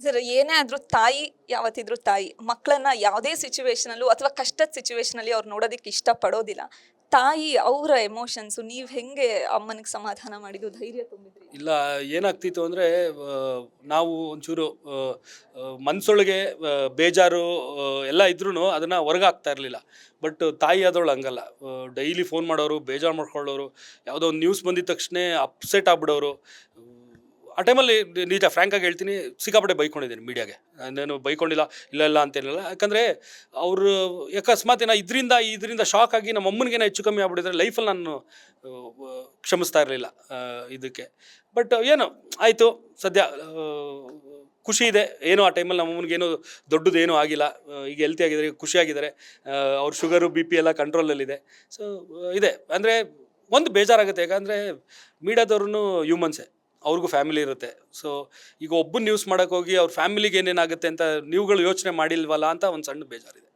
Sir ಏನೇ ಆದ್ರೂ ತಾಯಿ ಯಾವತ್ತಿದ್ರು ತಾಯಿ. ಮಕ್ಕಳನ್ನ ಯಾವುದೇ ಸಿಚುವೇಶನಲ್ಲೂ ಅಥವಾ ಕಷ್ಟದ ಸಿಚುವೇಶನಲ್ಲಿ ಅವ್ರು ನೋಡೋದಕ್ಕೆ ಇಷ್ಟಪಡೋದಿಲ್ಲ. ತಾಯಿ ಅವರ ಎಮೋಷನ್ಸು ನೀವು ಹೆಂಗೆ ಅಮ್ಮನಿಗೆ ಸಮಾಧಾನ ಮಾಡಿದ್ದು, ಧೈರ್ಯ ತುಂಬಿದ್ರಿ? ಇಲ್ಲ, ಏನಾಗ್ತಿತ್ತು ಅಂದರೆ ನಾವು ಒಂಚೂರು ಮನಸ್ಸೊಳಗೆ ಬೇಜಾರು ಎಲ್ಲ ಇದ್ರೂ ಅದನ್ನು ಹೊರಗಾಗ್ತಾ ಇರಲಿಲ್ಲ. ಬಟ್ ತಾಯಿ ಆದವಳು ಹಂಗಲ್ಲ. ಡೈಲಿ ಫೋನ್ ಮಾಡೋರು, ಬೇಜಾರು ಮಾಡ್ಕೊಳ್ಳೋರು, ಯಾವುದೋ ಒಂದು ನ್ಯೂಸ್ ಬಂದಿದ ತಕ್ಷಣ ಅಪ್ಸೆಟ್ ಆಗ್ಬಿಡೋರು. ಆ ಟೈಮಲ್ಲಿ ನಿಜ ಫ್ರ್ಯಾಂಕಾಗಿ ಹೇಳ್ತೀನಿ, ಸಿಕ್ಕಾಪಟ್ಟೆ ಬೈಕೊಂಡಿದ್ದೀನಿ ಮೀಡಿಯಾಗೆ. ನಾನು ಬೈಕೊಂಡಿಲ್ಲ, ಇಲ್ಲ ಅಂತೇನಿಲ್ಲ. ಯಾಕಂದರೆ ಅವರು ಅಕಸ್ಮಾತ್ ಇದರಿಂದ ಶಾಕ್ ಆಗಿ ನಮ್ಮ ಅಮ್ಮನಿಗೇನೋ ಹೆಚ್ಚು ಕಮ್ಮಿ ಆಗ್ಬಿಟ್ಟಿದ್ರೆ ಲೈಫಲ್ಲಿ ನಾನು ಕ್ಷಮಿಸ್ತಾ ಇರಲಿಲ್ಲ ಇದಕ್ಕೆ. ಬಟ್ ಏನೋ ಆಯಿತು, ಸದ್ಯ ಖುಷಿ ಇದೆ. ಏನೋ ಆ ಟೈಮಲ್ಲಿ ನಮ್ಮ ಅಮ್ಮನಿಗೇನು ದೊಡ್ಡದು ಏನೂ ಆಗಿಲ್ಲ. ಈಗ ಹೆಲ್ತಿ ಆಗಿದ್ದಾರೆ, ಖುಷಿಯಾಗಿದ್ದಾರೆ. ಅವ್ರ ಶುಗರು ಬಿ ಪಿ ಎಲ್ಲ ಕಂಟ್ರೋಲಲ್ಲಿದೆ. ಸೊ ಇದೆ. ಅಂದರೆ ಒಂದು ಬೇಜಾರಾಗುತ್ತೆ, ಯಾಕಂದರೆ ಮೀಡಿಯಾದವ್ರೂ ಹ್ಯೂಮನ್ಸೇ, ಅವ್ರಿಗೂ ಫ್ಯಾಮಿಲಿ ಇರುತ್ತೆ. ಸೊ ಈಗ ಒಬ್ಬನ ನ್ಯೂಸ್ ಮಾಡೋಕ್ಕೋಗಿ ಅವ್ರ ಫ್ಯಾಮಿಲಿಗೆ ಏನೇನಾಗುತ್ತೆ ಅಂತ ನೀವುಗಳು ಯೋಚನೆ ಮಾಡಿಲ್ವಲ್ಲ ಅಂತ ಒಂದು ಸಣ್ಣ ಬೇಜಾರಿದೆ.